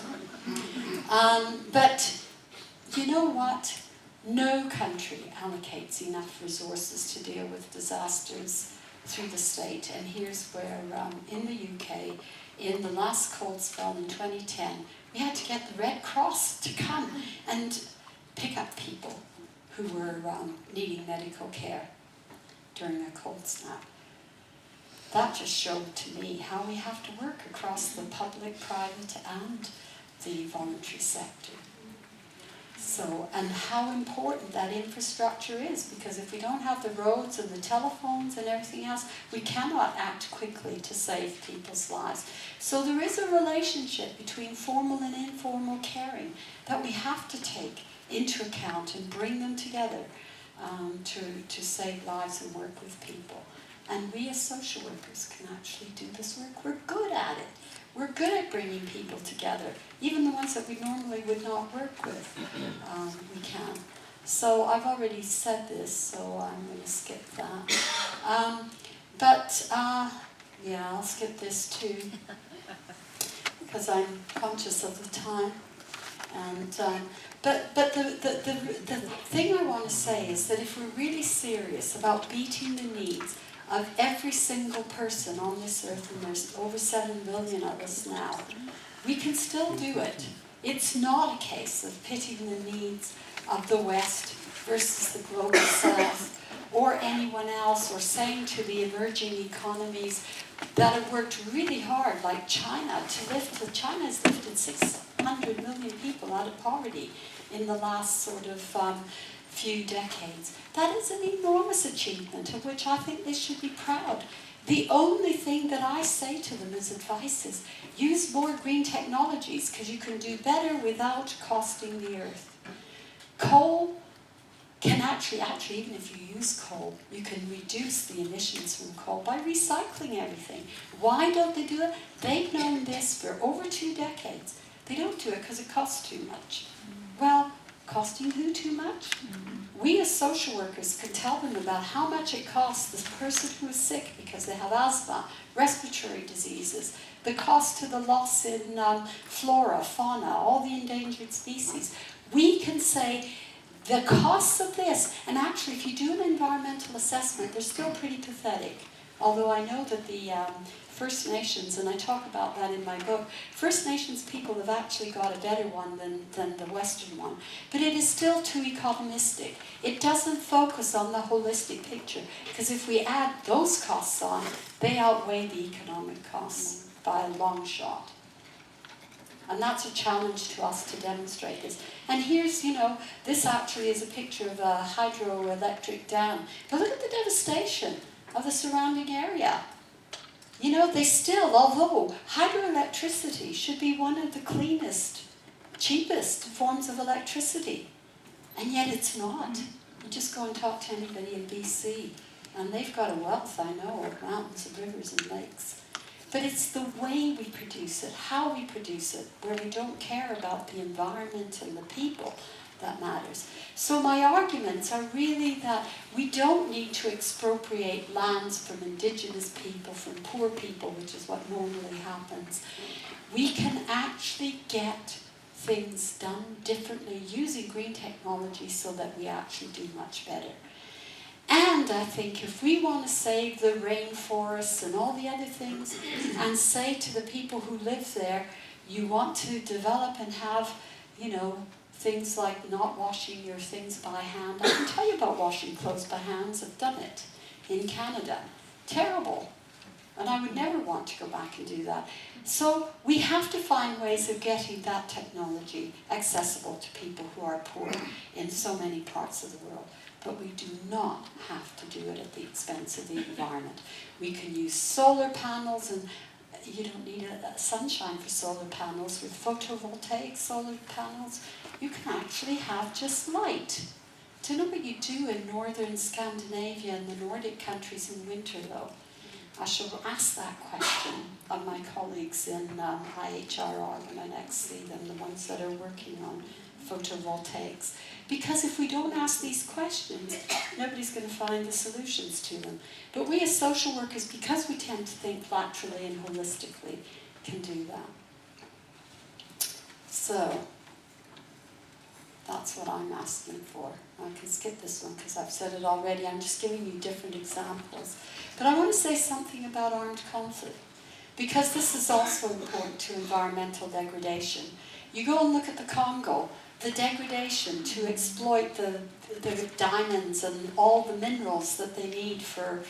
Speaker 1: But you know what? No country allocates enough resources to deal with disasters through the state. And here's where, in the UK, in the last cold spell in 2010, we had to get the Red Cross to come and pick up people who were needing medical care during a cold snap. that just showed to me how we have to work across the public, private, and the voluntary sector. So, and how important that infrastructure is, because if we don't have the roads and the telephones and everything else, we cannot act quickly to save people's lives. So there is a relationship between formal and informal caring that we have to take into account and bring them together to save lives and work with people. And we as social workers can actually do this work. We're good at it. We're good at bringing people together. Even the ones that we normally would not work with, we can. So I've already said this, so I'm going to skip that. Yeah, I'll skip this too, because I'm conscious of the time. And but the thing I want to say is that if we're really serious about meeting the needs of every single person on this earth, and there's over 7 billion of us now, we can still do it. It's not a case of pitting the needs of the West versus the global South, or anyone else, or saying to the emerging economies that have worked really hard, like China, China has lifted 600 million people out of poverty in the last sort of few decades. That is an enormous achievement of which I think they should be proud. The only thing that I say to them as advice is use more green technologies, because you can do better without costing the earth. Coal can actually, even if you use coal, you can reduce the emissions from coal by recycling everything. Why don't they do it? They've known this for over 2 decades. They don't do it because it costs too much. Well, costing who too much? We as social workers can tell them about how much it costs this person who is sick because they have asthma, respiratory diseases, the cost to the loss in flora, fauna, all the endangered species. We can say the costs of this, and actually if you do an environmental assessment, they're still pretty pathetic. Although I know that the First Nations, and I talk about that in my book, First Nations people have actually got a better one than the Western one. But it is still too economistic. It doesn't focus on the holistic picture, because if we add those costs on, they outweigh the economic costs by a long shot. And that's a challenge to us to demonstrate this. And here's, this actually is a picture of a hydroelectric dam. But look at the devastation of the surrounding area. They still, although hydroelectricity should be one of the cleanest, cheapest forms of electricity, and yet it's not. You just go and talk to anybody in BC, and they've got a wealth, I know, of mountains, of rivers and lakes. But it's the way we produce it, how we produce it, where we don't care about the environment and the people that matters. So my arguments are really that we don't need to expropriate lands from indigenous people, from poor people, which is what normally happens. We can actually get things done differently using green technology so that we actually do much better. And I think if we want to save the rainforests and all the other things, and say to the people who live there, you want to develop and have, things like not washing your things by hand. I can tell you about washing clothes by hands. I've done it in Canada. Terrible. And I would never want to go back and do that. So we have to find ways of getting that technology accessible to people who are poor in so many parts of the world. But we do not have to do it at the expense of the environment. We can use solar panels, and you don't need a sunshine for solar panels. With photovoltaic solar panels, you can actually have just light. Do you know what you do in northern Scandinavia and the Nordic countries in winter, though? I shall ask that question of my colleagues in IHRR when I next see them, the ones that are working on photovoltaics. Because if we don't ask these questions, nobody's going to find the solutions to them. But we as social workers, because we tend to think laterally and holistically, can do that. So that's what I'm asking for. I can skip this one because I've said it already. I'm just giving you different examples. But I want to say something about armed conflict, because this is also important to environmental degradation. You go and look at the Congo, the degradation to exploit the diamonds and all the minerals that they need for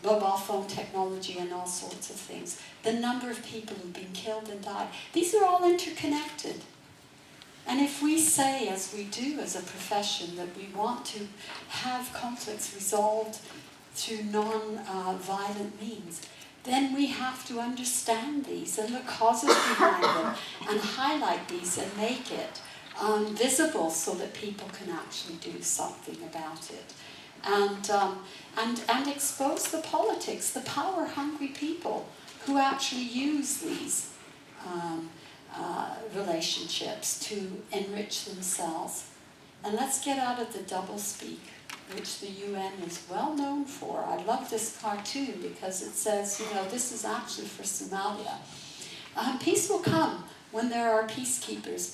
Speaker 1: mobile phone technology and all sorts of things, the number of people who've been killed and died. These are all interconnected. And if we say, as we do as a profession, that we want to have conflicts resolved through non-violent means, then we have to understand these and the causes behind them and highlight these and make it visible so that people can actually do something about it. And expose the politics, the power-hungry people who actually use these relationships to enrich themselves. And let's get out of the doublespeak, which the UN is well known for. I love this cartoon because it says, you know, this is actually for Somalia. Peace will come when there are peacekeepers.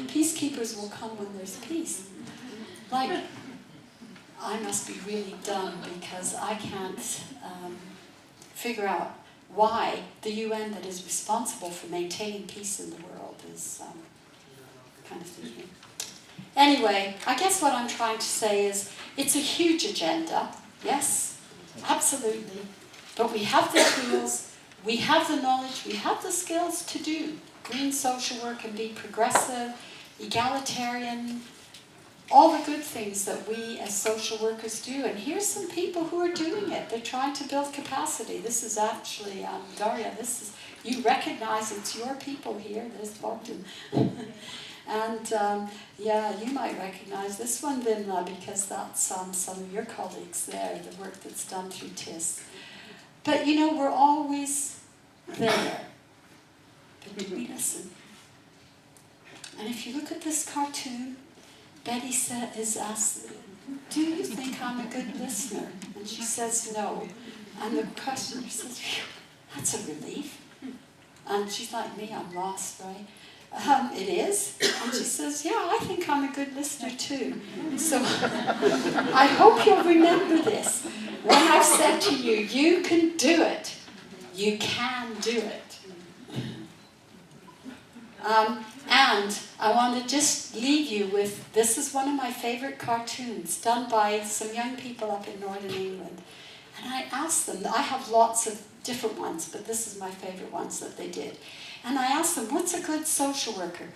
Speaker 1: Peacekeepers will come when there's peace. Like, I must be really dumb because I can't figure out why the UN that is responsible for maintaining peace in the world is kind of thinking. Anyway, I guess what I'm trying to say is it's a huge agenda, yes, absolutely, but we have the tools, we have the knowledge, we have the skills to do green social work and be progressive, egalitarian, all the good things that we as social workers do. And here's some people who are doing it. They're trying to build capacity. This is actually, Daria, this is, you recognize it's your people here. There's Bogdan. And yeah, you might recognize this one, Vimla, because that's some of your colleagues there, the work that's done through TIS. But you know, we're always there. But do we listen? And if you look at this cartoon, Betty is asked, do you think I'm a good listener? And she says no. And the questioner says, that's a relief. And she's like me, I'm lost, right? It is. And she says, yeah, I think I'm a good listener too. So I hope you'll remember this. When I've said to you, you can do it. You can do it. And I want to just leave you with, this is one of my favorite cartoons done by some young people up in Northern England. And I asked them, I have lots of different ones, but this is my favorite ones that they did. And I asked them, what's a good social worker?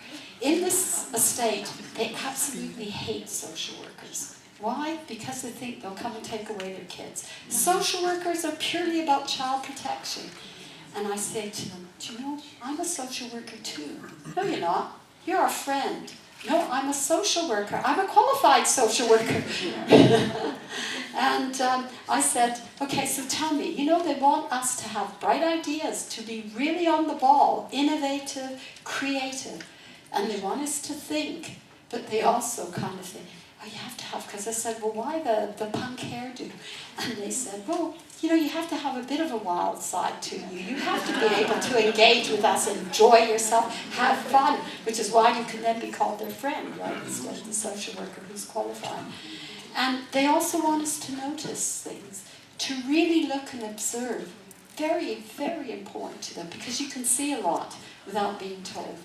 Speaker 1: In this estate, they absolutely hate social workers. Why? Because they think they'll come and take away their kids. Social workers are purely about child protection. And I say to them, do you know, I'm a social worker too. No, you're not. You're a friend. No, I'm a social worker. I'm a qualified social worker. And I said, okay, so tell me, you know, they want us to have bright ideas, to be really on the ball, innovative, creative. And they want us to think, but they also kind of think, oh, you have to have, because I said, well, why the punk hairdo? And they said, well, you know, you have to have a bit of a wild side to you. You have to be able to engage with us, enjoy yourself, have fun, which is why you can then be called their friend, right, instead of the social worker who's qualified. And they also want us to notice things, to really look and observe. Very, very important to them, because you can see a lot without being told.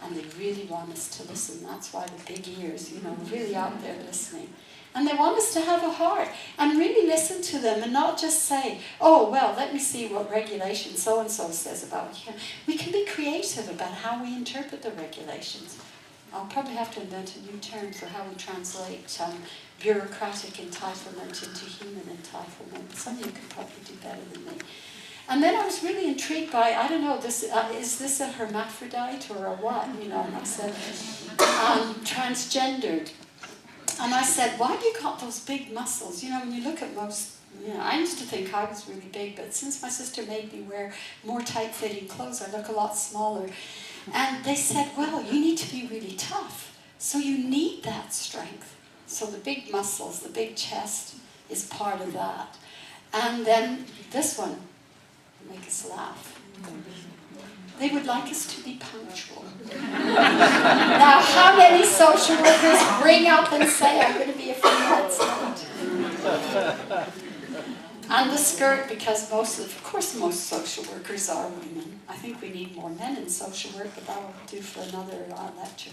Speaker 1: And they really want us to listen. That's why the big ears, you know, really out there listening. And they want us to have a heart and really listen to them and not just say, oh, well, let me see what regulation so-and-so says about it. We can be creative about how we interpret the regulations. I'll probably have to invent a new term for how we translate bureaucratic entitlement into human entitlement. Some of you can probably do better than me. And then I was really intrigued by, I don't know, this is this a hermaphrodite or a what? You know, and I said, transgendered. And I said, why do you got those big muscles? You know, when you look at most, you know, I used to think I was really big, but since my sister made me wear more tight-fitting clothes, I look a lot smaller. And they said, well, you need to be really tough. So you need that strength. So the big muscles, the big chest is part of that. And then this one, make us laugh. They would like us to be punctual. Now, how many social workers bring up and say, I'm going to be a female tonight? And the skirt, because of course most social workers are women. I think we need more men in social work, but that will do for another lecture.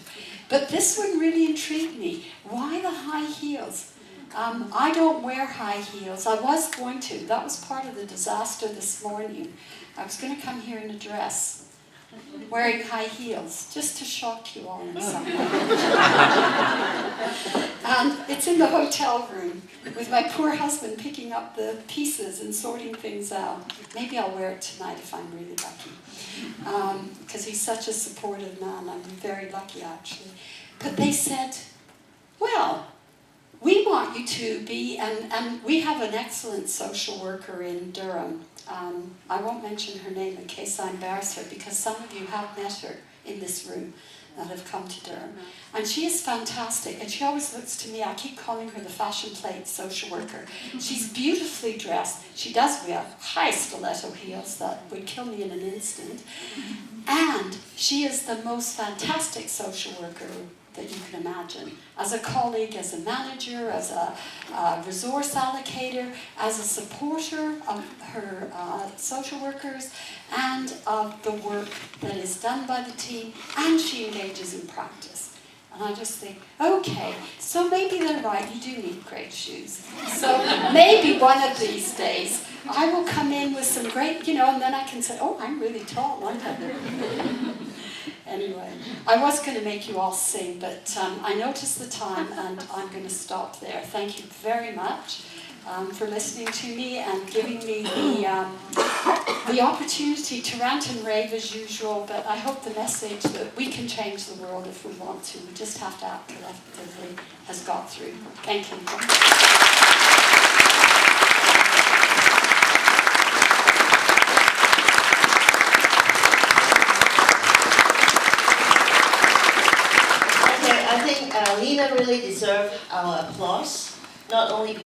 Speaker 1: But this one really intrigued me. Why the high heels? I don't wear high heels. I was going to. That was part of the disaster this morning. I was going to come here in a dress, wearing high heels, just to shock you all in some way. And it's in the hotel room with my poor husband picking up the pieces and sorting things out. Maybe I'll wear it tonight if I'm really lucky. Because he's such a supportive man. I'm very lucky, actually. But they said, well, we want you to be, and we have an excellent social worker in Durham. I won't mention her name in case I embarrass her, because some of you have met her in this room that have come to Durham. And she is fantastic, and she always looks to me, I keep calling her the fashion plate social worker. She's beautifully dressed. She does wear high stiletto heels that would kill me in an instant. And she is the most fantastic social worker that you can imagine. As a colleague, as a manager, as a resource allocator, as a supporter of her social workers, and of the work that is done by the team, and she engages in practice. And I just think, okay, so maybe they're right, you do need great shoes. So maybe one of these days, I will come in with some great, and then I can say, oh, I'm really tall, aren't I? Anyway, I was going to make you all sing, but I noticed the time and I'm going to stop there. Thank you very much for listening to me and giving me the opportunity to rant and rave as usual, but I hope the message that we can change the world if we want to. We just have to act collectively has got through. Thank you.
Speaker 2: I think Lena really deserves our applause, not only